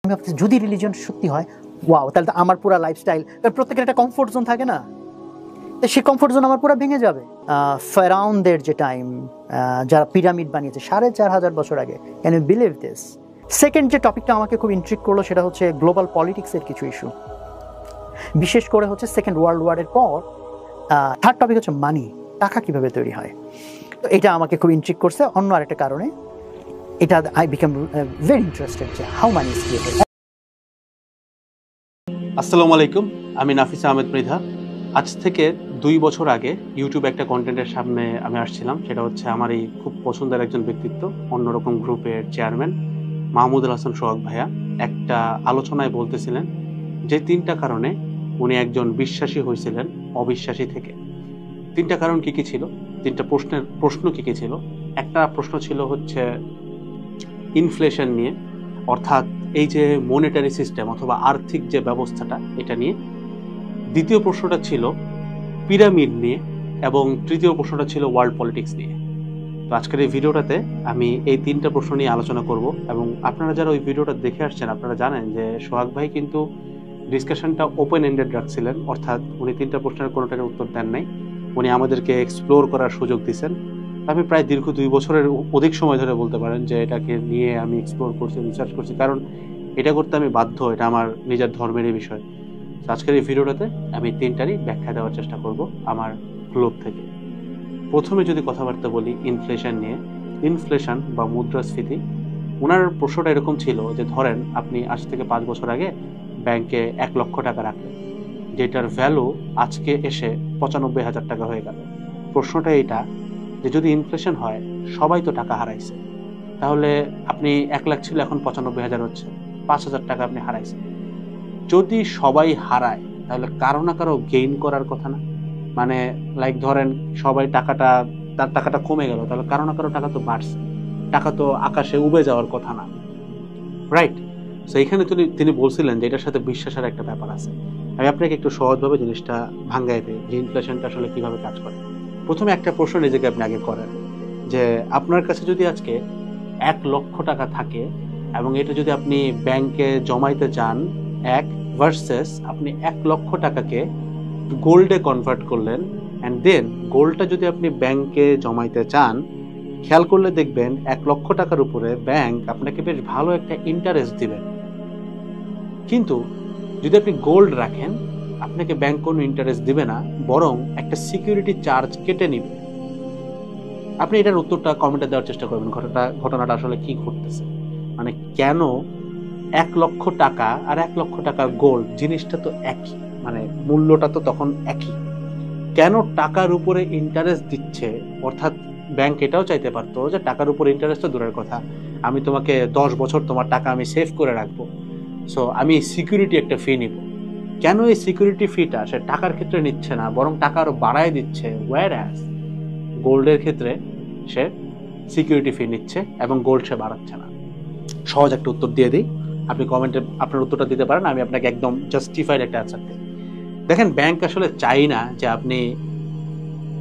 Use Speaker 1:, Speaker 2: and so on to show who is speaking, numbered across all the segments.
Speaker 1: আমি ভাবছি যদি রিলিজন সত্যি হয়, ওয়াও, তাহলে তো আমার পুরো লাইফস্টাইল, কারণ প্রত্যেকের একটা কমফোর্ট জোন থাকে না, তো সেই কমফোর্ট জোন আমার পুরো ভেঙে যাবে। ফেরাউনদের যে টাইম, যারা পিরামিড বানিয়েছে 4500 বছর আগে, can you believe this? Second যে টপিকটা আমাকে খুব ইন্ট্রিগ করলো সেটা হচ্ছে গ্লোবাল পলিটিক্সের কিছু ইস্যু, বিশেষ করে হচ্ছে সেকেন্ড ওয়ার্ল্ড ওয়ারের পর। থার্ড টপিক হচ্ছে মানি, টাকা কিভাবে তৈরি হয়। তো এটা আমাকে খুব ইন্ট্রিগ করছে অন্য আরেকটা কারণে। এটা আই বিকাম ভেরি ইন্টারেস্টেড যে হাউ মানি ইজ ক্রিয়েটেড।
Speaker 2: আসসালামু আলাইকুম, আমি নাফিস আহমেদ মৃধা। আজ থেকে 2 বছর আগে ইউটিউবে একটা কন্টেন্টের সামনে আমি আসছিলাম, সেটা হচ্ছে আমার এই খুব পছন্দের একজন ব্যক্তিত্ব, অন্যরকম গ্রুপের চেয়ারম্যান মাহমুদুল হাসান সোহাগ ভাইয়া একটা আলোচনায় বলতেছিলেন যে 3টা কারণে উনি একজন বিশ্বাসী হয়েছিলেন অবিশ্বাসী থেকে। 3টা কারণ কি কি ছিল, 3টা প্রশ্ন কি কি ছিল। একটা প্রশ্ন ছিল হচ্ছে ইনফ্লেশন নিয়ে, অর্থাৎ এই যে মনিটারি সিস্টেম অথবা আর্থিক যে ব্যবস্থাটা, এটা নিয়ে। দ্বিতীয় প্রশ্নটা ছিল পিরামিড নিয়ে, এবং তৃতীয় প্রশ্নটা ছিল ওয়ার্ল্ড পলিটিক্স নিয়ে। তো আজকের এই ভিডিওটাতে আমি এই 3টা প্রশ্ন নিয়ে আলোচনা করব, এবং আপনারা যারা ওই ভিডিওটা দেখে আসছেন আপনারা জানেন যে সোহাগ ভাই কিন্তু ডিসকাশনটা ওপেন এন্ডেড রাখছিলেন, অর্থাৎ উনি 3টা প্রশ্নের কোনোটার উত্তর দেন নাই, উনি আমাদেরকে এক্সপ্লোর করার সুযোগ দিচ্ছেন। আমি প্রায় দীর্ঘ 2 বছরের অধিক সময় ধরে বলতে পারেন যে এটাকে নিয়ে আমি এক্সপ্লোর করছি, রিসার্চ করছি, কারণ এটা করতে আমি বাধ্য, এটা আমার নিজের ধর্মেরই বিষয়। আজকের এই ভিডিওটাতে আমি 3টারই ব্যাখ্যা দেওয়ার চেষ্টা করব আমার গ্লোব থেকে। প্রথমে যদি কথাবার্তা বলি ইনফ্লেশন নিয়ে, ইনফ্লেশন বা মুদ্রাস্ফীতি, ওনার প্রশ্নটা এরকম ছিল যে ধরেন আপনি আজ থেকে 5 বছর আগে ব্যাংকে 1 লক্ষ টাকা রাখলেন, যেটার ভ্যালু আজকে এসে 95,000 টাকা হয়ে গেল। প্রশ্নটা এইটা যে যদি ইনফ্লেশন হয়, সবাই তো টাকা হারাইছে, তাহলে আপনি 1 লাখ ছিল, এখন 95,000 হচ্ছে, 5,000 টাকা আপনি হারাইছেন। যদি সবাই হারায় তাহলে কারো না কারো গেইন করার কথা না? মানে লাইক ধরেন সবাই তার টাকাটা কমে গেল, তাহলে কারো না কারো টাকা তো বাড়ছে, টাকা তো আকাশে উবে যাওয়ার কথা না, রাইট? সো এইখানে তিনি বলছিলেন যে এটার সাথে বিশ্বাসের একটা ব্যাপার আছে। আমি আপনাকে একটু সহজভাবে জিনিসটা ভাঙ্গাই দিই যে ইনফ্লেশনটা আসলে কিভাবে কাজ করে। প্রথমে একটা প্রশ্ন নিজেকে আপনি আগে করেন যে আপনার কাছে যদি আজকে 1 লক্ষ টাকা থাকে এবং এটা যদি আপনি ব্যাংকে জমাইতে চান, এক ভার্সেস আপনি 1 লক্ষ টাকাকে গোল্ডে কনভার্ট করলেন, অ্যান্ড দেন গোল্ডটা যদি আপনি ব্যাংকে জমাইতে চান, খেয়াল করলে দেখবেন 1 লক্ষ টাকার উপরে ব্যাংক আপনাকে বেশ ভালো একটা ইন্টারেস্ট দিবে। কিন্তু যদি আপনি গোল্ড রাখেন, আপনাকে ব্যাংক কোনো ইন্টারেস্ট দিবে না, বরং একটা সিকিউরিটি চার্জ কেটে নিবে। আপনি এটার উত্তরটা কমেন্টে দেওয়ার চেষ্টা করবেন, ঘটনাটা আসলে কি ঘটতেছে, মানে কেন 1 লক্ষ টাকা আর 1 লক্ষ টাকার গোল্ড জিনিসটা তো একই, মানে মূল্যটা তো তখন একই, কেন টাকার উপরে ইন্টারেস্ট দিচ্ছে? অর্থাৎ ব্যাংক এটাও চাইতে পারতো যে টাকার উপরে ইন্টারেস্ট তো দূরের কথা, আমি তোমাকে 10 বছর তোমার টাকা আমি সেভ করে রাখবো, সো আমি সিকিউরিটি একটা ফি নিব। কেন এই সিকিউরিটি ফিটা সে টাকার ক্ষেত্রে নিচ্ছে না, বরং টাকা আরো বাড়ায় দিচ্ছে, whereas গোল্ডের ক্ষেত্রে সে সিকিউরিটি ফি নিচ্ছে এবং গোল্ড সে বাড়াচ্ছে না? সহজ একটা উত্তর দিয়ে দিই, আপনি কমেন্টে আপনার উত্তরটা দিতে পারেন, আমি আপনাকে একদম জাস্টিফাইড একটা অ্যান্সার দিই। দেখেন, ব্যাংক আসলে চাই না যে আপনি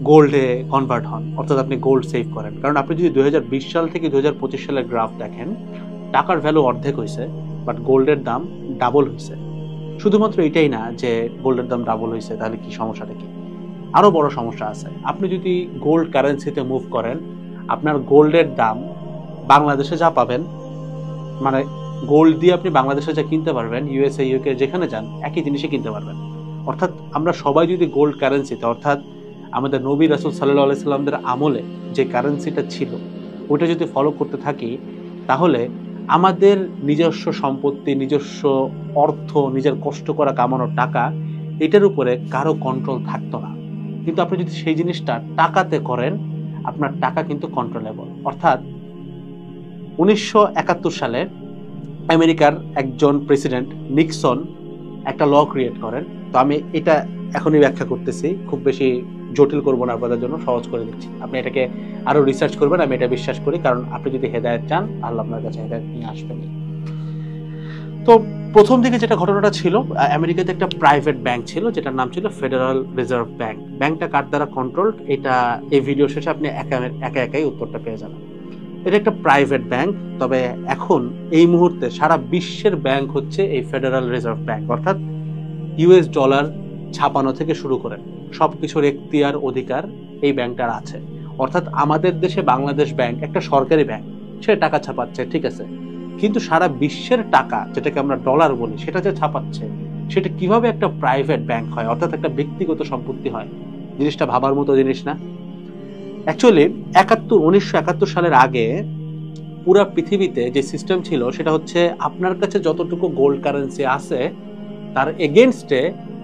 Speaker 2: গোল্ডে কনভার্ট হন, অর্থাৎ আপনি গোল্ড সেভ করেন, কারণ আপনি যদি 2020 সাল থেকে 2025 সালের গ্রাফ দেখেন, টাকার ভ্যালু অর্ধেক হয়েছে, বাট গোল্ডের দাম ডাবল হয়েছে। শুধুমাত্র এটাই না যে গোল্ডের দাম ডাবল হয়েছে, তাহলে কি সমস্যাটা কি? আরো বড় সমস্যা আছে। আপনি যদি গোল্ড কারেন্সিতে মুভ করেন, আপনার গোল্ডের দাম বাংলাদেশে যা পাবেন, মানে গোল্ড দিয়ে আপনি বাংলাদেশে যা কিনতে পারবেন, ইউএসএ ইউকে যেখানে যান একই জিনিসই কিনতে পারবেন। অর্থাৎ আমরা সবাই যদি গোল্ড কারেন্সিতে, অর্থাৎ আমাদের নবী রাসূল সাল্লাল্লাহু আলাইহি সাল্লামদের আমলে যে কারেন্সিটা ছিল ওটা যদি ফলো করতে থাকি, তাহলে আমাদের নিজস্ব সম্পত্তি, নিজস্ব অর্থ, নিজের কষ্ট করা কামানোর টাকা, এটার উপরে কারো কন্ট্রোল থাকতো না। কিন্তু আপনি যদি সেই জিনিসটা টাকাতে করেন, আপনার টাকা কিন্তু কন্ট্রোলেবল। অর্থাৎ 1971 সালে আমেরিকার একজন প্রেসিডেন্ট নিক্সন একটা ল ক্রিয়েট করেন। তো আমি এটা এখনই ব্যাখ্যা করতেছি, খুব বেশি জটিল করবো না, আপনাদের জন্য সহজ করে দিচ্ছি। আপনি এটাকে আরো রিসার্চ করবেন, আমি এটা বিশ্বাস করি, কারণ আপনি যদি হেদায়েত চান, আল্লাহ আপনার কাছে হেদায়েত নিয়ে আসবেন। তো প্রথম দিকে যেটা ঘটনাটা ছিল, আমেরিকাতে একটা প্রাইভেট ব্যাংক ছিল যেটার নাম ছিল ফেডারেল রিজার্ভ ব্যাংক। ব্যাংকটা কার দ্বারা কন্ট্রোলড, এটা এই ভিডিও শেষে আপনি একা একাই উত্তরটা পেয়ে যাবেন। এটা একটা প্রাইভেট ব্যাংক, তবে এখন এই মুহূর্তে সারা বিশ্বের ব্যাংক হচ্ছে এই ফেডারেল রিজার্ভ ব্যাংক, অর্থাৎ ইউএস ডলার ছাপানো থেকে শুরু করে সবকিছুর এখতিয়ার অধিকার এই ব্যাংকটার আছে। অর্থাৎ আমাদের দেশে বাংলাদেশ ব্যাংক একটা সরকারি ব্যাংক, সে টাকা ছাপাচ্ছে, ঠিক আছে, কিন্তু সারা বিশ্বের টাকা যেটাকে আমরা ডলার বলি সেটা যে ছাপাচ্ছে সেটা কিভাবে একটা প্রাইভেট ব্যাংক হয়, অর্থাৎ একটা ব্যক্তিগত সম্পত্তি হয়? জিনিসটা ভাবার মতো জিনিস না? অ্যাকচুয়ালি 1971 সালের আগে পুরো পৃথিবীতে যে সিস্টেম ছিল সেটা হচ্ছে আপনার কাছে যতটুকু গোল্ড কারেন্সি আছে তার এগেনস্টে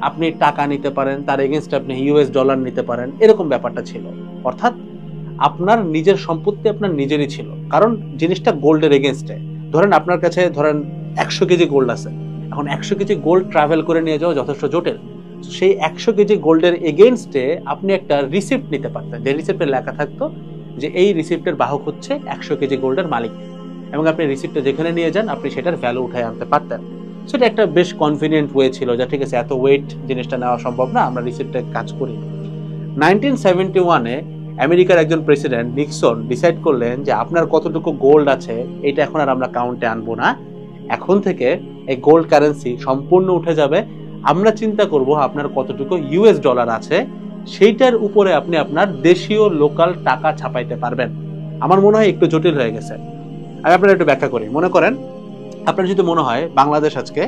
Speaker 2: আপনি টাকা নিতে পারেন, তার এগেনস্টে আপনি ইউএস ডলার নিতে পারেন, এরকম ব্যাপারটা ছিল। অর্থাৎ আপনার নিজের সম্পত্তি আপনার নিজেরই ছিল, কারণ জিনিসটা গোল্ডের এগেনস্টে। ধরেন আপনার কাছে 100 কেজি গোল্ড আছে, এখন 100 কেজি গোল্ড ট্রাভেল করে নিয়ে যাওয়া যথেষ্ট জটিল। সেই 100 কেজি গোল্ডের এগেনস্টে আপনি একটা রিসিপ্ট নিতে পারতেন, যে রিসিপ্টে লেখা থাকতো যে এই রিসিপ্টের বাহক হচ্ছে 100 কেজি গোল্ডের মালিক, এবং আপনি রিসিপ্টটা যেখানে নিয়ে যান আপনি সেটার ভ্যালু উঠায় আনতে পারতেন। সেটা একটা বেশ কনভিনিয়েন্ট ওয়ে ছিল, যে ঠিক আছে এত ওয়েট জিনিসটা নেওয়া সম্ভব না, আমরা রিসিপ্টে কাজ করি। 1971-এ আমেরিকার একজন প্রেসিডেন্ট নিক্সন ডিসাইড করলেন যে আপনার কতটুকু গোল্ড আছে এটা এখন আর আমরা কাউন্টে আনবো না, এখন থেকে এই গোল্ড কারেন্সি সম্পূর্ণ উঠে যাবে, আমরা চিন্তা করব আপনার কতটুকু ইউএস ডলার আছে, সেইটার উপরে আপনি আপনার দেশীয় লোকাল টাকা ছাপাইতে পারবেন। আমার মনে হয় একটু জটিল হয়ে গেছে, আমি আপনার একটু ব্যাখ্যা করি। মনে করেন আপনার যদি মনে হয় বাংলাদেশ আজকে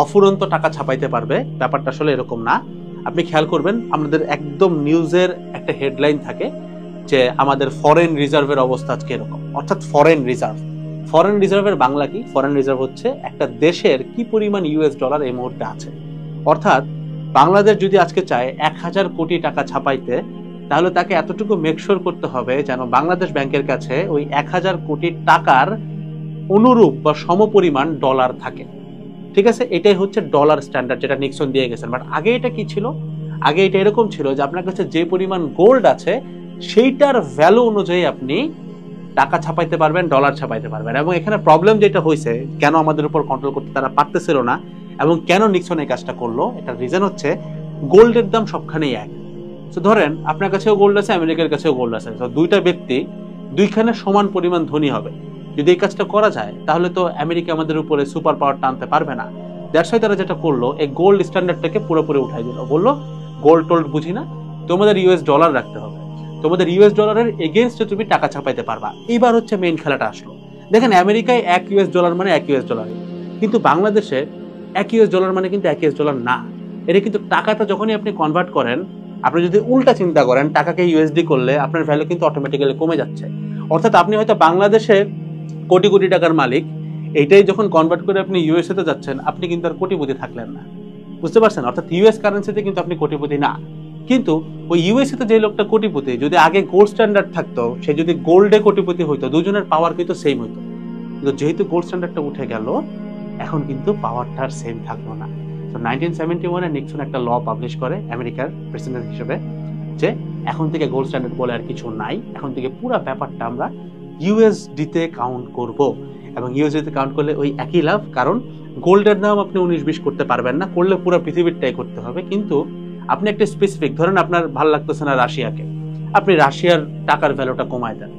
Speaker 2: অফুরন্ত টাকা ছাপাইতে পারবে, ব্যাপারটা আসলে এরকম না। আপনি খেয়াল করবেন আমাদের একদম নিউজের একটা হেডলাইন থাকে যে আমাদের ফরেন রিজার্ভের অবস্থা আজকে এরকম, অর্থাৎ ফরেন রিজার্ভের বাংলা কি? ফরেন রিজার্ভ হচ্ছে একটা দেশের কি পরিমাণ ইউএস ডলার এই মুহূর্তে আছে। অর্থাৎ বাংলাদেশ যদি আজকে চায় 1000 কোটি টাকা ছাপাইতে, তাহলে তাকে এতটুকু মেকশোর করতে হবে যেন বাংলাদেশ ব্যাংকের কাছে ওই 1000 কোটি টাকার অনুরূপ বা সমপরিমাণ ডলার থাকে, ঠিক আছে? এটাই হচ্ছে ডলার স্ট্যান্ডার্ড যেটা নিক্সন দিয়ে গেছেন। বাট আগে এটা কি ছিল? আগে এটা এরকম ছিল যে আপনার কাছে যে পরিমাণ গোল্ড আছে সেইটার ভ্যালু অনুযায়ী আপনি টাকা ছাপাইতে পারবেন, ডলার ছাপাইতে পারবেন। এবং এখানে প্রবলেম যেটা হয়েছে, কেন আমাদের উপর কন্ট্রোল করতে তারা পারতেছিল না এবং কেন নিক্সন এই কাজটা করলো, এটার রিজন হচ্ছে গোল্ডের দাম সবখানেই এক। তো ধরেন আপনার কাছেও গোল্ড আছে, আমেরিকার কাছেও গোল্ড আছে, তো দুইটা ব্যক্তি দুইখানে সমান পরিমাণ ধনী হবে। যদি এই কাজটা করা যায় তাহলে তো আমেরিকা আমাদের উপরে সুপার পাওয়ার টানতে পারবে না। দ্যাটস ওয়াই তারা যেটা করলো, এই গোল্ড স্ট্যান্ডার্ডটাকে পুরোপুরি উঠাই দিল, বললো গোল্ড টোল্ড বুঝি না, তোমাদের ইউএস ডলার রাখতে হবে, তোমাদের ইউএস ডলারের এগেইনস্টে তুমি টাকা ছাপাইতে পারবা। এইবার হচ্ছে মেইন খেলাটা আসলো। দেখেন আমেরিকায় 1 ইউএস ডলার মানে 1 ইউএস ডলার, কিন্তু বাংলাদেশে 1 ইউএস ডলার মানে কিন্তু 1 ইউএস ডলার না। এটা কিন্তু টাকাটা যখনই আপনি কনভার্ট করেন, আপনি যদি উল্টা চিন্তা করেন টাকাকে ইউএসডি করলে আপনার ভ্যালু কিন্তু অটোমেটিক্যালি কমে যাচ্ছে। অর্থাৎ আপনি হয়তো বাংলাদেশে কোটি কোটি টাকার মালিক, এইটাই যখন কনভার্ট করে আপনি ইউএসএ তে যাচ্ছেন আপনি কিন্তু আর কোটিপতি থাকলেন না, বুঝতে পারছেন? অর্থাৎ ইউএস কারেন্সিতে কিন্তু আপনি কোটিপতি না, কিন্তু ওই ইউএসএ তে যে লোকটা কোটিপতি, যদি আগে গোল্ড স্ট্যান্ডার্ড থাকতো, সে যদি গোল্ডে কোটিপতি হইতো, দুজনের পাওয়ার কিন্তু সেম হইতো। কিন্তু যেহেতু গোল্ড স্ট্যান্ডার্ডটা উঠে গেল, এখন কিন্তু পাওয়ারটা আর সেম থাকলো না। তো 1971-এ নিক্সন একটা ল পাবলিশ করে আমেরিকার প্রেসিডেন্ট হিসেবে, যে এখন থেকে গোল্ড স্ট্যান্ডার্ড বলে আর কিছু নাই, এখন থেকে পুরো ব্যাপারটা আমরা ইউএসডিতে কাউন্ট করব। এবং ইউএসডিতে কাউন্ট করলে ওই একই লাভ, কারণ গোল্ডের দাম আপনি 19-20 করতে পারবেন না, করলে পুরো পৃথিবীরটাই করতে হবে। কিন্তু আপনি একটা স্পেসিফিক, ধরেন আপনার ভালো লাগতেছে না রাশিয়াকে, আপনি রাশিয়ার টাকার ভ্যালুটা কমায় দেন,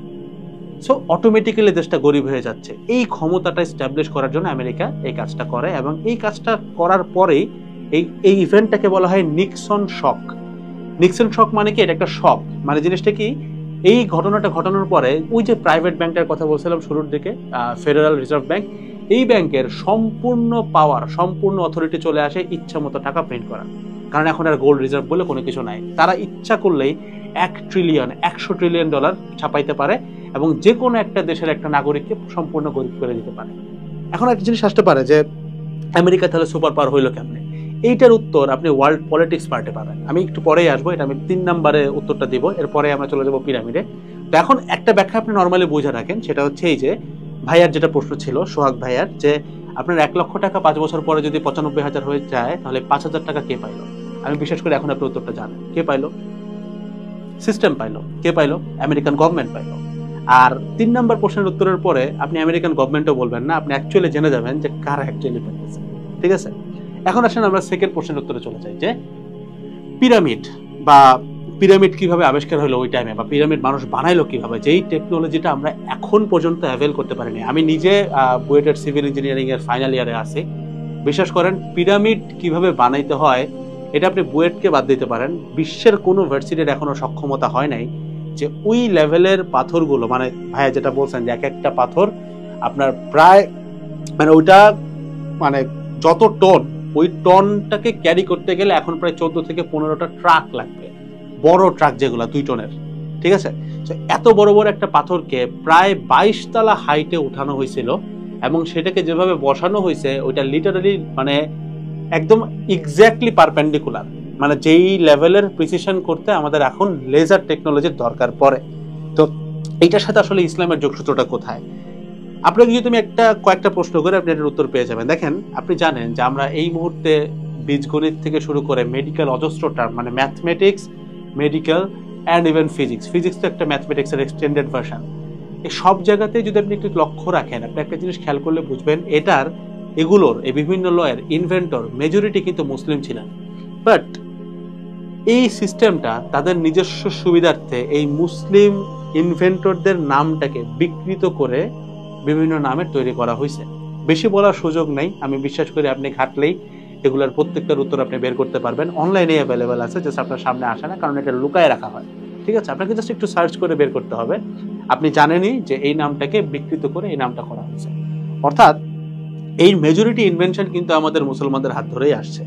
Speaker 2: সো অটোমেটিক্যালি দেশটা গরিব হয়ে যাচ্ছে। এই ক্ষমতাটা এস্টাবলিশ করার জন্য আমেরিকা এই কাজটা করে, এবং এই কাজটা করার পরেই এই ইভেন্টটাকে বলা হয় নিক্সন শক। নিক্সন শক মানে কি? এটা একটা শক, মানে জিনিসটা কি, এই ঘটনাটা ঘটানোর পরে ওই যে প্রাইভেট ব্যাংকটার কথা বলছিলাম শুরুর দিকে, ফেডারেল রিজার্ভ ব্যাংক, এই ব্যাংকের সম্পূর্ণ পাওয়ার, সম্পূর্ণ অথরিটি চলে আসে ইচ্ছা মতো টাকা প্রিন্ট করা। কারণ এখন আর গোল্ড রিজার্ভ বলে কোনো কিছু নাই, তারা ইচ্ছা করলেই 1 ট্রিলিয়ন 100 ট্রিলিয়ন ডলার ছাপাইতে পারে এবং যে কোনো একটা দেশের একটা নাগরিককে সম্পূর্ণ গরিব করে দিতে পারে। এখন একটা জিনিস আসতে পারে যে আমেরিকা তাহলে সুপার পাওয়ার হইলো কেমনে? এইটার উত্তর আপনি ওয়ার্ল্ড পলিটিক্স পার্টে পাবেন। আমি একটু পরেই আসবো, এটা আমি 3 নম্বরে উত্তরটা দিব, এরপরে আমরা চলে যাবো পিরামিডে। তো এখন একটা ব্যাখ্যা আপনি নর্মালি বুঝে রাখেন, সেটা হচ্ছে এই যে ভাইয়ার যেটা প্রশ্ন ছিল, সোহাগ ভাইয়ার, যে আপনার 1 লক্ষ টাকা 5 বছর পরে যদি 95,000 হয়ে যায় তাহলে 5,000 টাকা কে পাইলো? আমি বিশেষ করে এখন আপনি উত্তরটা জানেন, কে পাইলো? সিস্টেম পাইলো। কে পাইলো? আমেরিকান গভর্নমেন্ট পাইলো। আর 3 নম্বর প্রশ্নের উত্তরের পরে আপনি আমেরিকান গভর্নমেন্টও বলবেন না, আপনি অ্যাকচুয়ালি জেনে যাবেন যে কারা অ্যাকচুয়ালি পাইতেছে, ঠিক আছে? এখন আসেন আমরা সেকেন্ড প্রশ্নের উত্তরে চলে যাই, যে পিরামিড বা পিরামিড কিভাবে আবিষ্কার হলো ওই টাইমে, বা পিরামিড মানুষ বানাইলো কিভাবে, যেই টেকনোলজিটা আমরা এখন পর্যন্ত অ্যাভেল করতে পারিনি। আমি নিজে বুয়েটের সিভিল ইঞ্জিনিয়ারিং এর ফাইনাল ইয়ারে আছি। বিশ্বাস করেন, পিরামিড কিভাবে বানাইতে হয় এটা আপনি বুয়েটকে বাদ দিতে পারেন, বিশ্বের কোনো ভার্সিটির এখনো সক্ষমতা হয় নাই যে ওই লেভেলের পাথরগুলো, মানে ভাইয়া যেটা বলছেন যে এক একটা পাথর আপনার প্রায় মানে ওইটা মানে যত টন, ওই টনটাকে ক্যারি করতে গেলে এখন প্রায় 14 থেকে 15টা ট্রাক লাগবে, বড় ট্রাক যেগুলো 2 টনের, ঠিক আছে। এত বড় বড় একটা পাথরকে প্রায় 22 তলা হাইটে উঠানো হয়েছিল, এবং সেটাকে যেভাবে বসানো হয়েছে ওইটা লিটারালি মানে একদম এক্স্যাক্টলি পারপেন্ডিকুলার, মানে যেই লেভেলের প্রিসিশন করতে আমাদের এখন লেজার টেকনোলজির দরকার পড়ে। তো এইটার সাথে আসলে ইসলামের যোগসূত্রটা কোথায়? আপনাকে যদি আমি কয়েকটা প্রশ্ন করে আপনি এটার উত্তর পেয়ে যাবেন। দেখেন, আপনি জানেন যে আমরা এই মুহূর্তে বীজগণিত থেকে শুরু করে মেডিকেল অজস্র টার্ম, মানে mathematics, medical and even physics তো একটা ম্যাথমেটিক্সের এক্সটেন্ডেড ভার্সন। এই সব জায়গাতে যদি আপনি একটু লক্ষ্য রাখেন, আপনি একটা জিনিস খেয়াল করলে বুঝবেন, এগুলোর এই বিভিন্ন লয়ের ইনভেন্টর মেজরিটি কিন্তু মুসলিম ছিলেন। বাট এই সিস্টেমটা তাদের নিজস্ব সুবিধার্থে এই মুসলিম ইনভেন্টরদের নামটাকে বিকৃত করে বিভিন্ন নামে তৈরি করা হয়েছে। বেশি বলার সুযোগ নেই, আমি বিশ্বাস করি আপনি ঘাটলেই এগুলোর প্রত্যেকটার উত্তর আপনি বের করতে পারবেন। অনলাইনে অ্যাভেলেবেল আছে, জাস্ট আপনার সামনে আসে না, কারণ এটা লুকায় রাখা হয়, ঠিক আছে। আপনাকে জাস্ট একটু সার্চ করে বের করতে হবে। আপনি জানেনই যে এই নামটাকে বিকৃত করে এই নামটা করা হয়েছে, অর্থাৎ এই মেজরিটি ইনভেনশন কিন্তু আমাদের মুসলমানদের হাত ধরেই আসছে।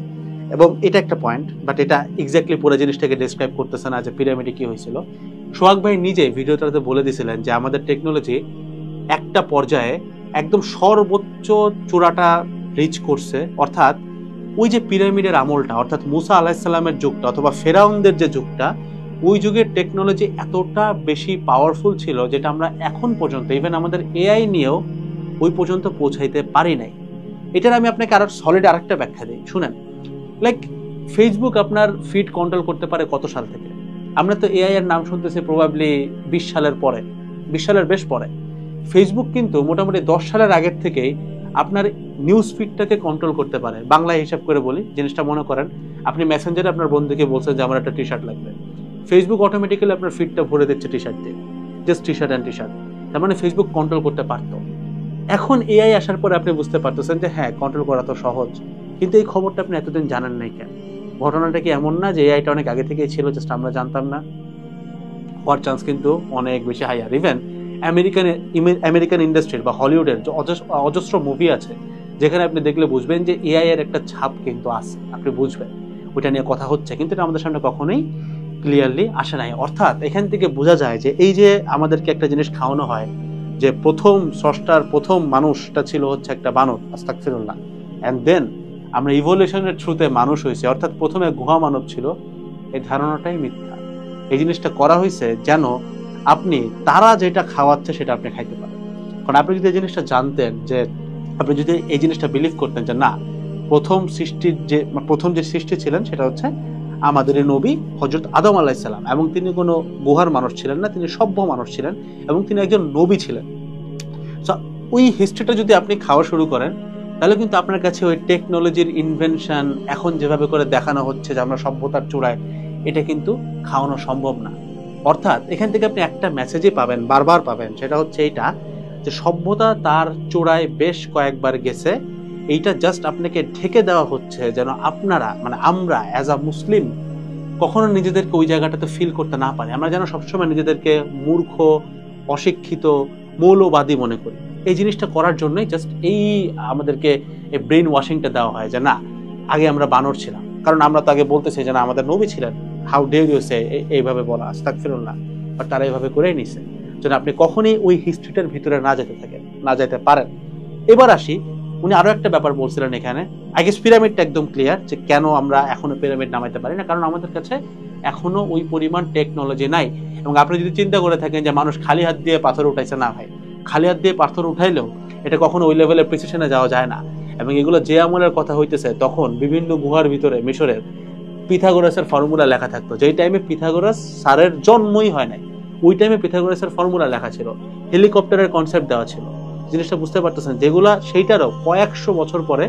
Speaker 2: এবং এটা একটা পয়েন্ট, বাট এটা এক্স্যাক্টলি পুরো জিনিসটাকে ডিসক্রাইব করতেছে না যে পিরামিডে কি হয়েছিল। সোহাগ ভাই নিজে ভিডিওটাতে বলে দিয়েছিলেন যে আমাদের টেকনোলজি একটা পর্যায়ে একদম সর্বোচ্চ চূড়াটা রিচ করছে, অর্থাৎ ওই যে পিরামিডের আমলটা, অর্থাৎ মুসা আলাইহিসসালামের যুগটা অথবা ফেরাউনদের যে যুগটা, ওই যুগের টেকনোলজি এতটা বেশি পাওয়ারফুল ছিল যেটা আমরা এখন পর্যন্ত ইভেন আমাদের এআই নিয়েও ওই পর্যন্ত পৌঁছাইতে পারি নাই। এটার আমি আপনাকে আরো সলিড আরেকটা ব্যাখ্যা দিই, শুনেন। লাইক ফেসবুক আপনার ফিড কন্ট্রোল করতে পারে কত সাল থেকে? আমরা তো এআই এর নাম শুনতেছি প্রবাবলি 20 সালের পরে, 20 সালের বেশ পরে। ফেসবুক কিন্তু মোটামুটি 10 সালের আগের থেকেই আপনার নিউজ ফিডটাকে কন্ট্রোল করতে পারে। বাংলায় হিসাব করে বলি, জিনিসটা মনে করেন আপনি মেসেঞ্জারে আপনার বন্ধুকে বলছেন যে আমার একটা টি শার্ট লাগবে, ফেসবুক অটোমেটিক্যালি আপনার ফিডটা ভরে দিচ্ছে টি শার্ট দিয়ে, just T shirt and T shirt. তার মানে ফেসবুক কন্ট্রোল করতে পারতো। এখন এআই আসার পরে আপনি বুঝতে পারতেছেন যে হ্যাঁ, কন্ট্রোল করা তো সহজ, কিন্তু এই খবরটা আপনি এতদিন জানেন নাই কেন? ঘটনাটা কি এমন না যে এআইটা অনেক আগে থেকেই ছিল, জাস্ট আমরা জানতাম না? হওয়ার চান্স কিন্তু অনেক বেশি হাইয়ার। ইভেন আমেরিকান ইন্ডাস্ট্রির বা হলিউডের যে অজস্র মুভি আছে, যেখানে আপনি দেখলে বুঝবেন যে এআই এর একটা ছাপ কিন্তু আছে, আপনি বুঝবেন ওইটা নিয়ে কথা হচ্ছে, কিন্তু এটা আমাদের সামনে কখনোই ক্লিয়ারলি আসে নাই। অর্থাৎ এখান থেকে বোঝা যায় যে এই যে আমাদেরকে একটা জিনিস খাওয়ানো হয় যে প্রথম স্রষ্টার প্রথম মানুষটা ছিল হচ্ছে একটা বানর, আস্তাগফিরুল্লাহ, এন্ড দেন আমরা ইভলিউশনের থ্রুতে মানুষ হয়েছে, অর্থাৎ প্রথমে গুহা মানব ছিল, এই ধারণাটাই মিথ্যা। এই জিনিসটা করা হয়েছে যেন আপনি তারা যেটা খাওয়াচ্ছে সেটা আপনি খাইতে পারেন। কারণ আপনি যদি এই জিনিসটা জানতেন, যে আপনি যদি এই জিনিসটা বিলিভ করতেন যে না, প্রথম যে সৃষ্টি ছিলেন সেটা হচ্ছে আমাদের নবী হযরত আদম আলাইহিস সালাম, এবং তিনি কোনো গুহার মানুষ ছিলেন না, তিনি সভ্য মানুষ ছিলেন এবং তিনি একজন নবী ছিলেন। সো ওই হিস্ট্রিটা যদি আপনি খাওয়া শুরু করেন, তাহলে কিন্তু আপনার কাছে ওই টেকনোলজির ইনভেনশন এখন যেভাবে করে দেখানো হচ্ছে যে আমরা সভ্যতার চূড়ায়, এটা কিন্তু খাওয়ানো সম্ভব না। অর্থাৎ এখান থেকে আপনি একটা মেসেজই পাবেন, বারবার পাবেন, সেটা হচ্ছে এইটা যে সভ্যতা তার চূড়ায় বেশ কয়েকবার গেছে, এইটা জাস্ট আপনাকে ঢেকে দেওয়া হচ্ছে যেন আপনারা মানে আমরা অ্যাজ আ মুসলিম কখনো নিজেদেরকে ওই জায়গাটাতে ফিল করতে না পারি। আমরা যেন সবসময় নিজেদেরকে মূর্খ, অশিক্ষিত, মৌলবাদী মনে করি। এই জিনিসটা করার জন্যই জাস্ট এই আমাদেরকে এই ব্রেন ওয়াশিংটা দেওয়া হয় যে না, আগে আমরা বানর ছিলাম, কারণ আমরা তো আগে বলতেছি যে না আমাদের নবী ছিলেন, হাউ ডেয়ার ইউ সে, এইভাবে বলা, আস্তাগফিরুল্লাহ। বাট তারা এইভাবে করেই নিছে যেন আপনি কখনই ওই হিস্ট্রিটার ভিতরে না যেতে পারেন। এবার আসি, উনি আরো একটা ব্যাপার বলছিলেন এখানে, আই গেস পিরামিডটা একদম ক্লিয়ার যে কেন আমরা এখনো পিরামিড নামাইতে পারি না, কারণ আমাদের কাছে এখনো ওই পরিমাণ টেকনোলজি নাই। এবং আপনি যদি চিন্তা করে থাকেন যে মানুষ খালি হাত দিয়ে পাথর উঠাইছে, না ভাই, খালি হাত দিয়ে পাথর উঠাইলেও এটা কখনো ওই লেভেলের প্রিসিশনে যাওয়া যায় না। এবং এগুলো যে আমলের কথা হইতেছে, তখন বিভিন্ন গুহার ভিতরে মিশরের পিথাগোরাসের ফর্মুলা লেখা থাকতো, যেই টাইমে পিথাগোরাস স্যারের জন্মই হয় নাই, ওই টাইমে পিথাগোরাসের ফর্মুলা লেখা ছিল, হেলিকপ্টারের কনসেপ্ট দেওয়া ছিল। জিনিসটা বুঝতে পারতেছেন, যেগুলা সেইটারও কয়েকশো বছর পরে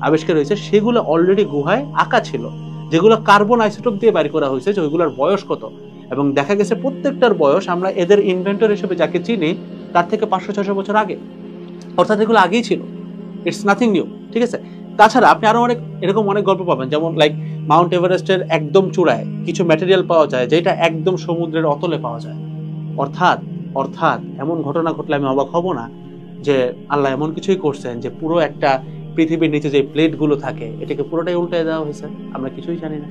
Speaker 2: আবিষ্কার হয়েছে, সেগুলো অলরেডি গুহায় আঁকা ছিল, যেগুলো কার্বন আইসোটোপ দিয়ে বাইর করা হয়েছে, যে ওইগুলোর বয়স কত এবং দেখা গেছে প্রত্যেকটার বয়স আমরা এদের ইনভেন্টর হিসেবে যাকে চিনি তার থেকে 500-600 বছর আগে, অর্থাৎ এগুলো আগেই ছিল, ইটস নাথিং নিউ। ঠিক আছে, তাছাড়া আপনি আরো এরকম অনেক গল্প পাবেন, যেমন লাইক মাউন্ট এভারেস্টের একদম চূড়ায় কিছু ম্যাটেরিয়াল পাওয়া যায় যেটা একদম সমুদ্রের অতলে পাওয়া যায়। অর্থাৎ এমন ঘটনা ঘটলে আমি অবাক হব না যে আল্লাহ এমন কিছুই করছেন যে পুরো একটা পৃথিবীর নিচে যে প্লেটগুলো থাকে এটাকে পুরোটাই উল্টে দেওয়া হয়েছে, আমরা কিছুই জানি না।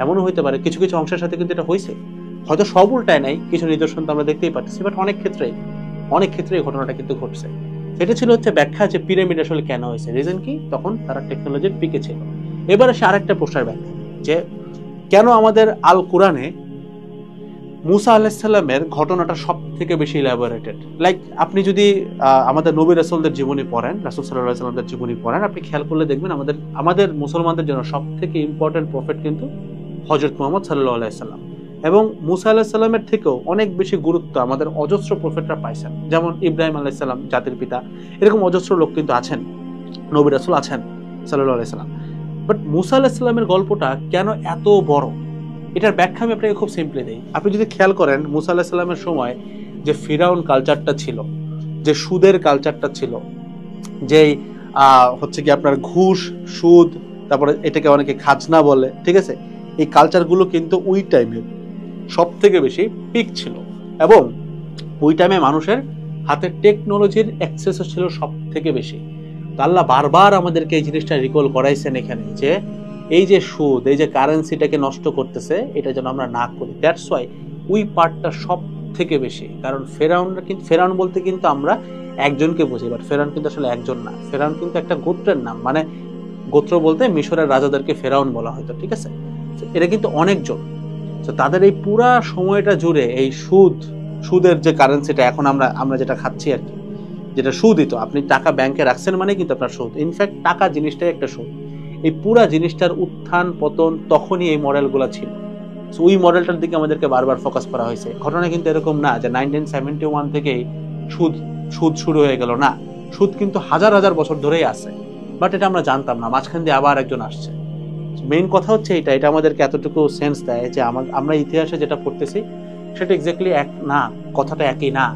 Speaker 2: এমনও হইতে পারে কিছু কিছু অংশের সাথে কিন্তু এটা হয়েছে, হয়তো সব উল্টায় নাই, কিছু নিদর্শন তো আমরা দেখতেই পাচ্ছি, বাট অনেক ক্ষেত্রে এই ঘটনাটা কিন্তু ঘটছে। সেটা ছিল হচ্ছে ব্যাখ্যা যে পিরামিড আসলে কেন হয়েছে, রিজন কি, তখন তারা টেকনোলজির পিকে ছিল। এবারে সে আরেকটা প্রশ্নের ব্যাখ্যা যে কেন আমাদের আল কোরআনে মুসা আলাইহিস সালামের ঘটনাটা সব থেকে বেশি ইলাবোরেটেড। লাইক আপনি যদি আমাদের নবী রাসূলদের জীবনী পড়েন, রাসূল সাল্লাল্লাহু আলাইহি ওয়াসাল্লামের জীবনী পড়েন, আপনি খেয়াল করলে দেখবেন আমাদের মুসলমানদের জন্য সব থেকে ইম্পর্টেন্ট প্রফেট কিন্তু হযরত মুহাম্মদ সাল্লাল্লাহু আলাইহি সাল্লাম, এবং মুসা আলাইহিস সালামের থেকেও অনেক বেশি গুরুত্ব আমাদের অজস্র প্রফেটরা পাইছেন, যেমন ইব্রাহিম আলাইহিস সালাম জাতির পিতা, এরকম অজস্র লোক কিন্তু আছেন, নবী রাসূল আছেন সাল্লাল্লাহু আলাইহি সাল্লাম। বাট মুসা আলাইহিস সালামের গল্পটা কেন এত বড়, এটার ব্যাখ্যা আমি আপনাকে খুব সিম্পলি দিই। আপনি যদি খেয়াল করেন মুসা আলাইহিস সালামের সময় যে ফিরাউন কালচারটা ছিল, যে সুদের কালচারটা ছিল, যেই হচ্ছে কি আপনার ঘুষ, সুদ, তারপরে এটাকে অনেকে খাজনা বলে, ঠিক আছে, এই কালচারগুলো কিন্তু ওই টাইমে সব থেকে বেশি পিক ছিল, এবং ওই টাইমে মানুষের হাতে টেকনোলজির অ্যাক্সেসও ছিল সব থেকে বেশি। তো আল্লাহ বারবার আমাদেরকে এই জিনিসটা রিকল করাইছেন এখানে যে এই যে সুদ, এই যে কারেন্সিটাকে নষ্ট করতেছে, এটা যেন আমরা না করি। দ্যাটস ওয়াই ওই পার্টটা সব থেকে বেশি, কারণ ফেরাউন বলতে কিন্তু আমরা একজনকে বুঝি, বাট ফেরাউন কিন্তু আসলে একজন না, ফেরাউন কিন্তু একটা গোত্রের নাম, মানে গোত্র বলতে মিশরের রাজাদেরকে ফেরাউন বলা হতো, ঠিক আছে, এটা কিন্তু অনেকজন। তো তাদের এই পুরা সময়টা জুড়ে এই সুদের যে কারেন্সিটা এখন আমরা যেটা খাচ্ছি আর কি, যেটা সুদই, তো আপনি টাকা ব্যাংকে রাখছেন মানে কিন্তু আপনার সুদ, ইনফ্যাক্ট টাকা জিনিসটাই একটা সুদ। এই পুরা জিনিসটার উত্থান পতন তখনই এই মডেলগুলো ছিল, ওই মডেলটার দিকে আমাদেরকে বারবার ফোকাস করা হয়েছে। ঘটনা কিন্তু এরকম না যে 1971 থেকেই সুদ শুরু হয়ে গেল, না, সুদ কিন্তু হাজার হাজার বছর ধরেই আছে, বাট এটা আমরা জানতাম না, মাঝখান দিয়ে আবার একজন আসছে। মেইন কথা হচ্ছে এটা আমাদেরকে এতটুকু সেন্স দেয় যে আমরা ইতিহাসে যেটা পড়তেছি সেটা এক্স্যাক্টলি এক না, কথাটা একই না।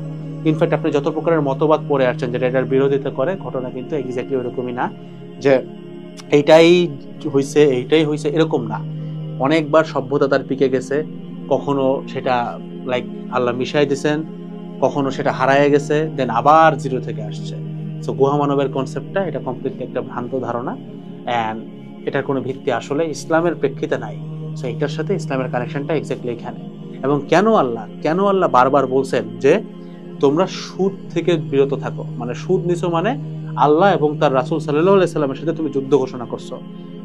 Speaker 2: ইনফ্যাক্ট আপনি যত প্রকারের মতবাদ পড়ে আসছেন যেটা এটার বিরোধিতা করে, ঘটনা কিন্তু এক্স্যাক্টলি ওরকমই না যে এইটাই হয়েছে এরকম না। অনেকবার সভ্যতা তার পিকে গেছে, কখনো সেটা লাইক আল্লাহ মিশাই দিয়েছেন, কখনো সেটা হারায় গেছে, দেন আবার জিরো থেকে আসছে। সো গুহা মানবের কনসেপ্টটা এটা কমপ্লিটলি একটা ভ্রান্ত ধারণা, অ্যান্ড এটার কোনো ভিত্তি আসলে ইসলামের প্রেক্ষিতে নাই। সো এটার সাথে ইসলামের কানেকশনটা এক্স্যাক্টলি এখানে। এবং কেন আল্লাহ বারবার বলছেন যে তোমরা সুদ থেকে বিরত থাকো, মানে সুদ নিছো মানে আল্লাহ এবং তার রাসূল সাল্লাল্লাহু আলাইহি সাল্লামের সাথে তুমি যুদ্ধ ঘোষণা করছো।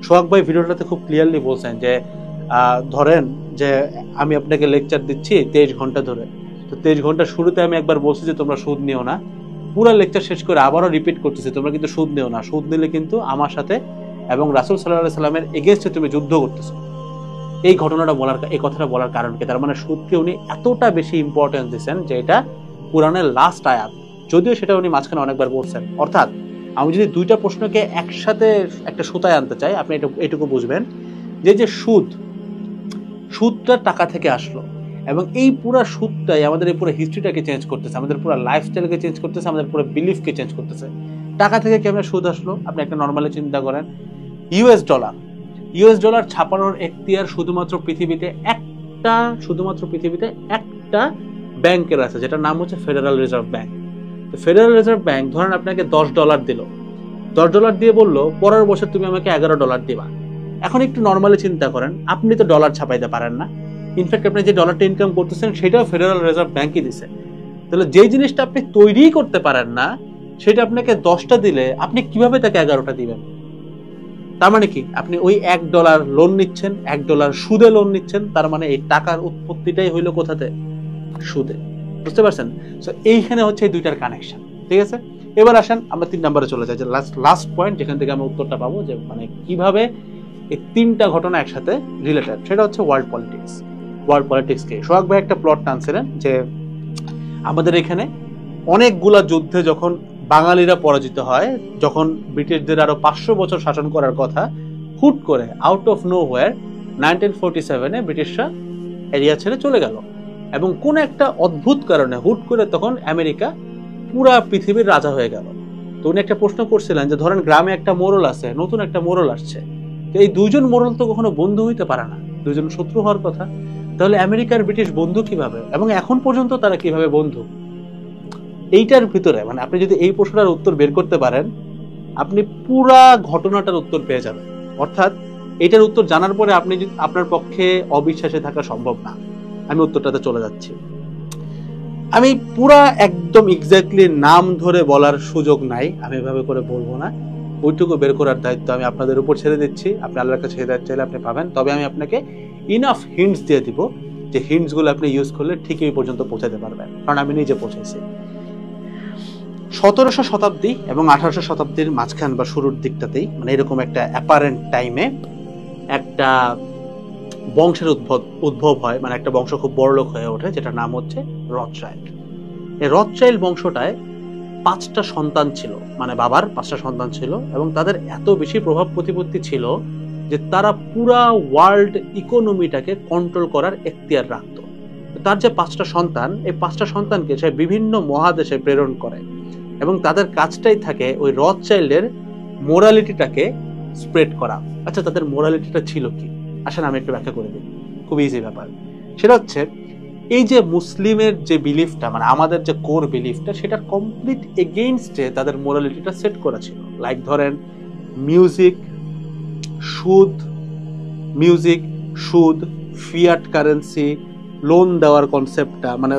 Speaker 2: সোহাগ ভাই ভিডিওটাতে খুব ক্লিয়ারলি বলছেন যে ধরেন যে আমি আপনাকে লেকচার দিচ্ছি 23 ঘন্টা ধরে, তো 23 ঘন্টা শুরুতে আমি একবার বলছি যে তোমরা সুদ নিও না, পুরো লেকচার শেষ করে আবারও রিপিট করতেছি তোমরা কিন্তু সুদ নিও না, সুদ নিলে কিন্তু আমার সাথে এবং রাসূল সাল্লাল্লাহু আলাইহি সাল্লামের এগেইনস্টে তুমি যুদ্ধ করতেছো। এই কথাটা বলার কারণ কি, তার মানে সুদকে উনি এতটা বেশি ইম্পর্টেন্স দিচ্ছেন যে এটা কুরআনের লাস্ট আয়াত, যদিও সেটা উনি মাঝখানে অনেকবার বলছেন। অর্থাৎ আমি যদি দুইটা প্রশ্নকে একসাথে একটা সুতায় আনতে চাই, আপনি এটুকু বুঝবেন যে সুদটা টাকা থেকে আসলো, এবং এই পুরো সুদটাই আমাদের এই পুরো হিস্ট্রিটাকে চেঞ্জ করতেছে, আমাদের পুরো লাইফস্টাইলকে চেঞ্জ করতেছে, আমাদের পুরো বিলিফকে চেঞ্জ করতেছে। টাকা থেকে কেমন সুদ আসলো আপনি একটা নর্মালি চিন্তা করেন, ইউএস ডলার ছাপানোর এখতিয়ার শুধুমাত্র পৃথিবীতে একটা ব্যাংকের আছে, যেটার নাম হচ্ছে ফেডারেল রিজার্ভ ব্যাংক। তো ফেডারেল রিজার্ভ ব্যাংক ধরেন আপনাকে $10 দিল, $10 দিয়ে বললো পরের বছর তুমি আমাকে $11 দিবা। এখন একটু নর্মালি চিন্তা করেন, আপনি তো ডলার ছাপাইতে পারেন না, ইনফ্যাক্ট আপনি যে ডলারটা ইনকাম করতেছেন সেটাও ফেডারেল রিজার্ভ ব্যাংকই দিছে। তাহলে যে জিনিসটা আপনি তৈরি করতে পারেন না সেটা আপনাকে 10টা দিলে আপনি কিভাবে তাকে 11টা দিবেন? তার মানে কি, আপনি ওই $1 লোন নিচ্ছেন, $1 সুদে লোন নিচ্ছেন, তার মানে এই টাকার উৎপত্তিটাই হইলো কোথাতে? সুদে। বুঝতে পারছেন? সো এইখানে হচ্ছে এই দুইটার কানেকশন, ঠিক আছে। এবার আসেন আমরা 3 নম্বরে চলে যাই, যে লাস্ট পয়েন্ট যেখান থেকে আমরা উত্তরটা পাবো যে মানে কিভাবে এই 3টা ঘটনা একসাথে রিলেটেড, সেটা হচ্ছে ওয়ার্ল্ড পলিটিক্সকে সোহাগ ভাই একটা প্লট টানছিলেন যে আমাদের এখানে অনেকগুলা যুদ্ধে যখন বাঙালিরা পরাজিত হয়, যখন ব্রিটিশদের আরো 500 বছর শাসন করার কথা, হুট করে আউট অফ নো হোয়ার 1947-এ ব্রিটিশরা এরিয়া ছেড়ে চলে গেল, এবং কোন একটা অদ্ভুত কারণে হুট করে তখন আমেরিকা পুরা পৃথিবীর রাজা হয়ে গেল। তো উনি একটা প্রশ্ন করছিলেন যে ধরেন গ্রামে একটা মোড়ল আছে, নতুন একটা মোড়ল আসছে, তো এই দুইজন মোড়ল তো কখনো বন্ধু হইতে পারে না, দুইজন শত্রু হওয়ার কথা। তাহলে আমেরিকার ব্রিটিশ বন্ধু কিভাবে, এবং এখন পর্যন্ত তারা কিভাবে বন্ধু? এইটার ভিতরে মানে আপনি যদি এই প্রশ্নটার উত্তর বের করতে পারেন, আপনি পুরা ঘটনাটার উত্তর পেয়ে যাবেন। অর্থাৎ এটার উত্তর জানার পরে আপনি আপনার পক্ষে অবিশ্বাসে থাকা সম্ভব না। আমি উত্তরটাতে চলে যাচ্ছি। আমি পুরা একদম এক্স্যাক্টলি নাম ধরে বলার সুযোগ নাই, আমি এভাবে করে বলবো না। ওইটুকু বের করার দায়িত্ব আমি আপনাদের উপর ছেড়ে দিচ্ছি। আপনি আল্লাহর কাছে হেদায়েত চাইলে আপনি পাবেন। তবে আমি আপনাকে ইনাফ হিন্টস দিয়ে দিব, যে হিন্টস গুলো আপনি ইউজ করলে ঠিক এই পর্যন্ত পৌঁছাতে পারবেন, কারণ আমি নিজে পৌঁছেছি। 1700 শতাব্দী এবং 1800 শতাব্দীর মাঝখান বা শুরুর দিকটাতেই, মানে এরকম একটা অ্যাপারেন্ট টাইমে একটা বংশের উদ্ভব হয়, মানে একটা বংশ খুব বড়লোক হয়ে ওঠে, যেটার নাম হচ্ছে রথচাইল্ড। এই রথচাইল্ড বংশটায় 5টা সন্তান ছিল, মানে বাবার 5টা সন্তান ছিল, এবং তাদের এত বেশি প্রভাব প্রতিপত্তি ছিল যে তারা পুরা ওয়ার্ল্ড ইকোনমিটাকে কন্ট্রোল করার এখতিয়ার রাখত। তার যে 5টা সন্তান, এই 5টা সন্তানকে সে বিভিন্ন মহাদেশে প্রেরণ করে, এবং তাদের কাজটাই থাকে ওই রথচাইল্ডের মোরালিটিটাকে স্প্রেড করা। আচ্ছা, তাদের মোরালিটিটা ছিল কি? আসলে আমি একটু ব্যাখ্যা করে দিই, খুব ইজি ব্যাপার। সেটা হচ্ছে এই যে মুসলিমের যে বিলিফটা, মানে আমাদের যে কোর বিলিফটা, সেটার কমপ্লিট এগেইনস্টে তাদের মোরালিটিটা সেট করা ছিল। লাইক ধরেন মিউজিক, সুদ, ফিয়াট কারেন্সি, লোন দেওয়ার কনসেপ্টটা, মানে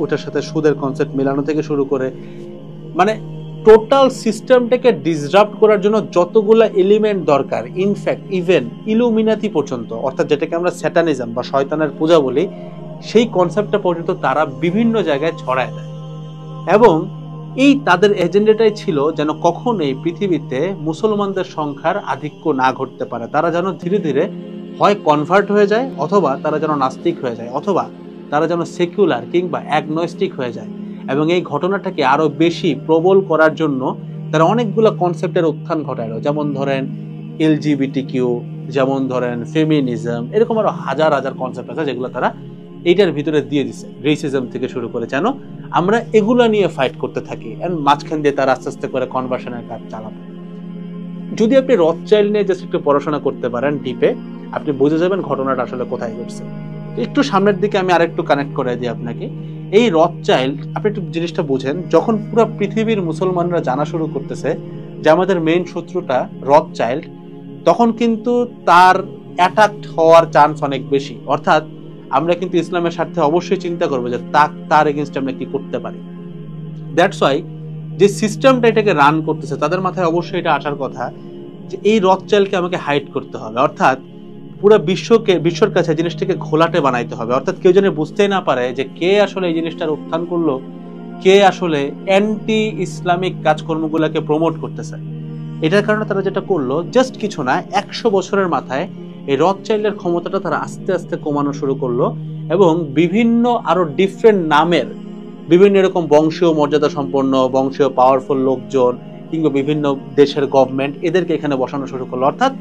Speaker 2: ওটার সাথে সুদের কনসেপ্ট মেলানো থেকে শুরু করে, মানে টোটাল সিস্টেমটাকে ডিসরাপ্ট করার জন্য যতগুলা এলিমেন্ট দরকার, ইনফ্যাক্ট ইভেন ইলুমিনাতি পর্যন্ত, অর্থাৎ যেটাকে আমরা স্যাটানিজম বা শয়তানের পূজা বলি, সেই কনসেপ্টটা পর্যন্ত তারা বিভিন্ন জায়গায় ছড়ায় দেয়। এবং এই তাদের এজেন্ডাটাই ছিল যেন কখনোই পৃথিবীতে মুসলমানদের সংখ্যার আধিক্য না ঘটতে পারে। তারা যেন ধীরে ধীরে হয় কনভার্ট হয়ে যায়, অথবা তারা যেন নাস্তিক হয়ে যায়, অথবা তারা যেন সেকুলার কিংবা অ্যাগনস্টিক হয়ে যায়। এবং এই ঘটনাটাকে আরো বেশি প্রবল করার জন্য তারা অনেকগুলো কনসেপ্টের উত্থান ঘটালো, যেমন ধরেন এলজিবিটিকিউ, যেমন ধরেন ফেমিনিজম, এরকম আরো হাজার হাজার কনসেপ্ট আছে যেগুলো তারা এইটার ভিতরে দিয়ে দিছে, রেসিজম থেকে শুরু করে, যেন আমরা এগুলা নিয়ে ফাইট করতে থাকি। এন্ড মাঝখান দিয়ে তারা আস্তে আস্তে করে কনভার্সনের কাজ চালাবে। যদি আপনি রথচাইল্ড নিয়ে জাস্ট একটু পড়াশোনা করতে পারেন ডিপে, আপনি বুঝে যাবেন ঘটনাটা আসলে কোথায় ঘটছে। একটু সামনের দিকে আমি আরেকটু কানেক্ট করে দিই আপনাকে। এই রথচাইল্ড, আপনি একটু জিনিসটা বুঝেন, যখন পুরো পৃথিবীর মুসলমানরা জানা শুরু করতেছে যে আমাদের মেইন শত্রুটা রথচাইল্ড, তখন কিন্তু তার অ্যাটাক হওয়ার চান্স অনেক বেশি। অর্থাৎ আমরা কিন্তু ইসলামের স্বার্থে অবশ্যই চিন্তা করবো যে তার এগেইনস্টে আমরা কি করতে পারি। দ্যাটস ওয়াই যে সিস্টেমটা এটাকে রান করতেছে, তাদের মাথায় অবশ্যই এটা আসার কথা যে এই রথচাইল্ডকে আমাকে হাইড করতে হবে, অর্থাৎ পুরো বিশ্বর কাছে জিনিসটাকে ঘোলাটে বানাইতে হবে। অর্থাৎ কেউ যেন বুঝতেই না পারে যে কে আসলে এই জিনিসটার উত্থান করলো, কে আসলে অ্যান্টি ইসলামিক কাজকর্মগুলোকে প্রমোট করতেছে। এটার কারণে তারা যেটা করলো, জাস্ট কিছু না, 100 বছরের মাথায় এই রথচাইল্ডের ক্ষমতাটা তারা আস্তে আস্তে কমানো শুরু করলো, এবং বিভিন্ন আরো ডিফারেন্ট নামের বিভিন্ন এরকম বংশীয় মর্যাদা সম্পন্ন, বংশীয় পাওয়ারফুল লোকজন কিংবা বিভিন্ন দেশের গভর্নমেন্ট, এদেরকে এখানে বসানো শুরু করলো। অর্থাৎ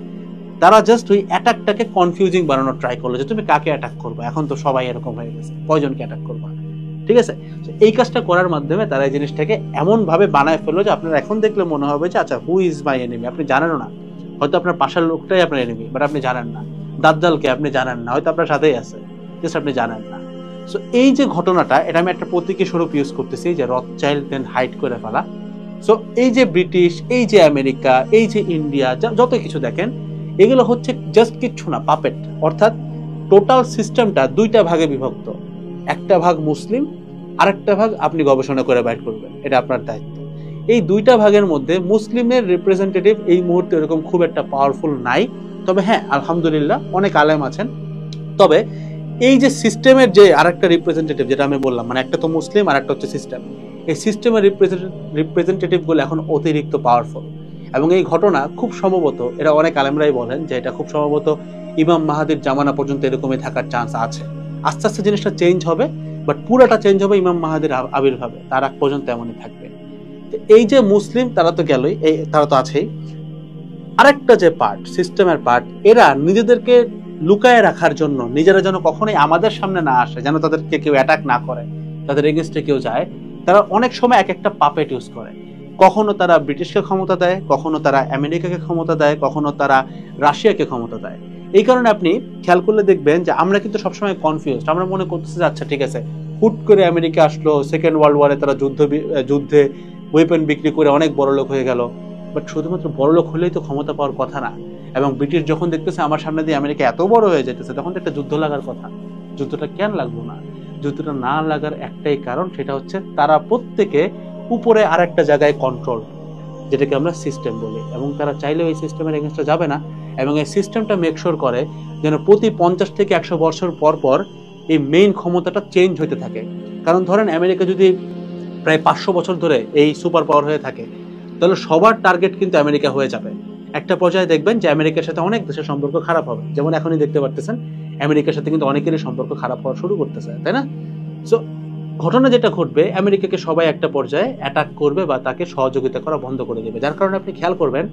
Speaker 2: তারা জাস্ট ওই অ্যাটাকটাকে কনফিউজিং বানানোর ট্রাই করলো, যে তুমি কাকে অ্যাটাক করবে, এখন তো সবাই এরকম হয়ে গেছে, কয়জনকে অ্যাটাক করবা, ঠিক আছে। এই কাজটা করার মাধ্যমে তারা এই জিনিসটাকে এমন ভাবে বানায় ফেললো যে আপনার এখন দেখলে মনে হবে যে আচ্ছা, হু ইজ মাই এনিমি, আপনি জানেনও না, হয়তো আপনার পাশের লোকটাই আপনার এনিমি, বাট আপনি জানেন না। দাজ্জালকে আপনি জানেন না, হয়তো আপনার সাথেই আছে, জাস্ট আপনি জানেন না। সো এই যে ঘটনাটা, এটা আমি একটা প্রতীকী স্বরূপ ইউজ করতেছি, যে রথচাইল্ড দেন হাইড করে ফেলা। সো এই যে ব্রিটিশ, এই যে আমেরিকা, এই যে ইন্ডিয়া, যত কিছু দেখেন, এগুলো হচ্ছে জাস্ট কিচ্ছু না, পাপেট। অর্থাৎ টোটাল সিস্টেমটা দুইটা ভাগে বিভক্ত, একটা ভাগ মুসলিম, আরেকটা ভাগ আপনি গবেষণা করে বাইর করবেন, এটা আপনার দায়িত্ব। এই দুইটা ভাগের মধ্যে মুসলিমের রিপ্রেজেন্টেটিভ এই মুহূর্তে এরকম খুব একটা পাওয়ারফুল নাই, তবে হ্যাঁ আলহামদুলিল্লাহ অনেক আলেম আছেন। তবে এই যে সিস্টেমের যে আরেকটা রিপ্রেজেন্টেটিভ, যেটা আমি বললাম, মানে একটা তো মুসলিম আর একটা হচ্ছে সিস্টেম, এই সিস্টেমের রিপ্রেজেন্টেটিভ গুলো এখন অতিরিক্ত পাওয়ারফুল। এবং এই ঘটনা খুব সম্ভবত, এরা অনেক আলেমরাই বলেন যে এটা খুব সম্ভবত ইমাম মাহাদির জামানা পর্যন্ত এরকমই থাকার চান্স আছে। আস্তে আস্তে জিনিসটা চেঞ্জ হবে, বাট পুরাটা চেঞ্জ হবে ইমাম মাহাদির আবির্ভাবে, তার আগ পর্যন্ত এমনই থাকবে। এই যে মুসলিম, তারা তো গেলই, তারা তো আছেই। আরেকটা যে পার্ট, সিস্টেমের পার্ট, এরা নিজেদেরকে লুকায় রাখার জন্য, নিজেরা যেন কখনোই আমাদের সামনে না আসে, যেন তাদেরকে কেউ অ্যাটাক না করে, তাদের এগেনস্টে কেউ যায়, তারা অনেক সময় এক একটা পাপেট ইউজ করে। কখনো তারা ব্রিটিশকে ক্ষমতা দেয়, কখনো তারা আমেরিকাকে ক্ষমতা দেয়, কখনো তারা রাশিয়াকে ক্ষমতা দেয়। এই কারণে আপনি খেয়াল করলে দেখবেন যে আমরা কিন্তু সবসময় কনফিউজড। আমরা মনে করতেছি যে আচ্ছা ঠিক আছে, হুট করে আমেরিকা আসলো, সেকেন্ড ওয়ার্ল্ড ওয়ারে তারা যুদ্ধে ওয়েপন বিক্রি করে অনেক বড়লোক হয়ে গেল। বাট শুধুমাত্র বড়লোক হলেই তো ক্ষমতা পাওয়ার কথা না। এবং ব্রিটিশ যখন দেখতেছে আমার সামনে দিয়ে আমেরিকা এত বড় হয়ে যেতেছে, তখন তো একটা যুদ্ধ লাগার কথা। যুদ্ধটা কেন লাগলো না? যুদ্ধটা না লাগার একটাই কারণ, সেটা হচ্ছে তারা প্রত্যেকে উপরে আরেকটা জায়গায় কন্ট্রোল, যেটাকে আমরা সিস্টেম বলি, এবং তারা চাইলেও এই সিস্টেমের এগেনস্টে যাবে না। এবং এই সিস্টেমটা মেকশোর করে যেন প্রতি 50 থেকে 100 বছর পর পর এই মেইন ক্ষমতাটা চেঞ্জ হতে থাকে। কারণ ধরেন আমেরিকা যদি প্রায় 500 বছর ধরে এই সুপার পাওয়ার হয়ে থাকে, তাহলে সবার টার্গেট কিন্তু আমেরিকা হয়ে যাবে। একটা পর্যায়ে দেখবেন যে আমেরিকার সাথে অনেক দেশের সম্পর্ক খারাপ হবে, যেমন এখনই দেখতে পারতেছেন আমেরিকার সাথে কিন্তু অনেকেরই সম্পর্ক খারাপ হওয়া শুরু করতেছে, তাই না? সো ঘটনা যেটা ঘটবে, আমেরিকাকে সবাই একটা পর্যায়ে অ্যাটাক করবে বা তাকে সহযোগিতা করা বন্ধ করে দেবে। যার কারণে আপনি খেয়াল করবেন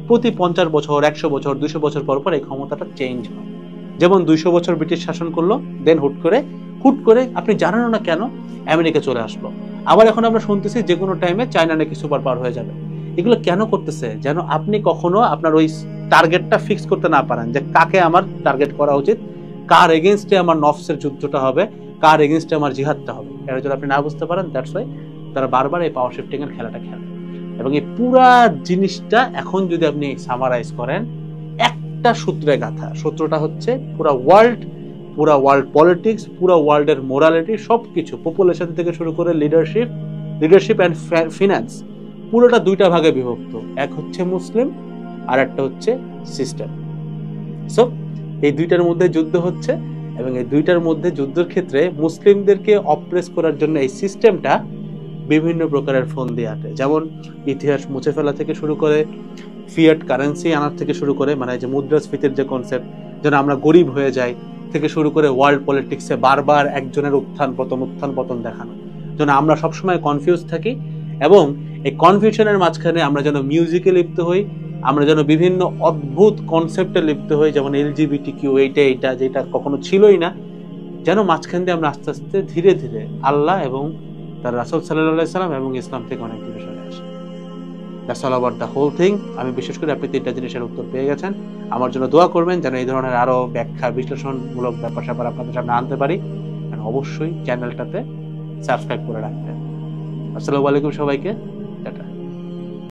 Speaker 2: প্রতি 50 বছর, 100 বছর, 200 বছর পর পর এই ক্ষমতাটা চেঞ্জ হয়। যেমন 200 বছর ব্রিটিশ শাসন করলো, দেন হুট করে আপনি জানেন না কেন আমেরিকা চলে আসলো। আবার এখন আমরা শুনতেছি যে কোনো টাইমে চায়না নাকি সুপার পাওয়ার হয়ে যাবে। এগুলো কেন করতেছে? যেন আপনি কখনো আপনার ওই টার্গেটটা ফিক্স করতে না পারেন, যে কাকে আমার টার্গেট করা উচিত, কার এগেনস্টে আমার নফসের যুদ্ধটা হবে, কার এগেনস্টে আমার জিহাদটা হবে। এটা যদি আপনি না বুঝতে পারেন, দ্যাটস ওয়াই তারা বারবার এই পাওয়ার শিফটিং এর খেলাটা খেলে। এবং এই পুরা জিনিসটা এখন যদি আপনি সামারাইজ করেন একটা সূত্রে গাথা, সূত্রটা হচ্ছে পুরা ওয়ার্ল্ড পলিটিক্স, পুরা ওয়ার্ল্ডের মোরালিটি, সবকিছু, পপুলেশন থেকে শুরু করে লিডারশিপ অ্যান্ড ফিনান্স, পুরোটা দুইটা ভাগে বিভক্ত। এক হচ্ছে মুসলিম, আর একটা হচ্ছে সিস্টেম। সো এই দুইটার মধ্যে যুদ্ধ হচ্ছে, এবং এই দুইটার মধ্যে যুদ্ধের ক্ষেত্রে মুসলিমদেরকে অপ্রেস করার জন্য এই সিস্টেমটা বিভিন্ন প্রকারের ফোন দিয়ে আটে। যেমন ইতিহাস মুছে ফেলা থেকে শুরু করে, ফিয়াট কারেন্সি আনার থেকে শুরু করে, মানে যে মুদ্রাস্ফীতির যে কনসেপ্ট, যেন আমরা গরিব হয়ে যাই, থেকে শুরু করে ওয়ার্ল্ড পলিটিক্সে বারবার একজনের উত্থান পতন দেখানো, যেন আমরা সবসময় কনফিউজ থাকি। এবং এই কনফিউশনের মাঝখানে আমরা যেন মিউজিকে লিপ্ত হই, আমরা যেন বিভিন্ন অদ্ভুত কনসেপ্টে লিপ্ত হই, যেমন LGBTQ, এইটা যেটা কখনো ছিলই না, যেন মাঝখান দিয়ে আমরা আস্তে আস্তে ধীরে ধীরে আল্লাহ এবং তার রাসূল সাল্লাল্লাহু আলাইহি সাল্লাম এবং ইসলাম থেকে অনেক দূরে সরে আসি। That's all about the whole thing. আমি বিশেষ করে আপনি 3টা জিনিসের উত্তর পেয়ে গেছেন। আমার জন্য দোয়া করবেন যেন এই ধরনের আরো ব্যাখ্যা বিশ্লেষণমূলক ব্যাপার আপনাদের সামনে আনতে পারি। অবশ্যই চ্যানেলটাতে সাবস্ক্রাইব করে রাখবেন। আসসালামু আলাইকুম সবাইকে।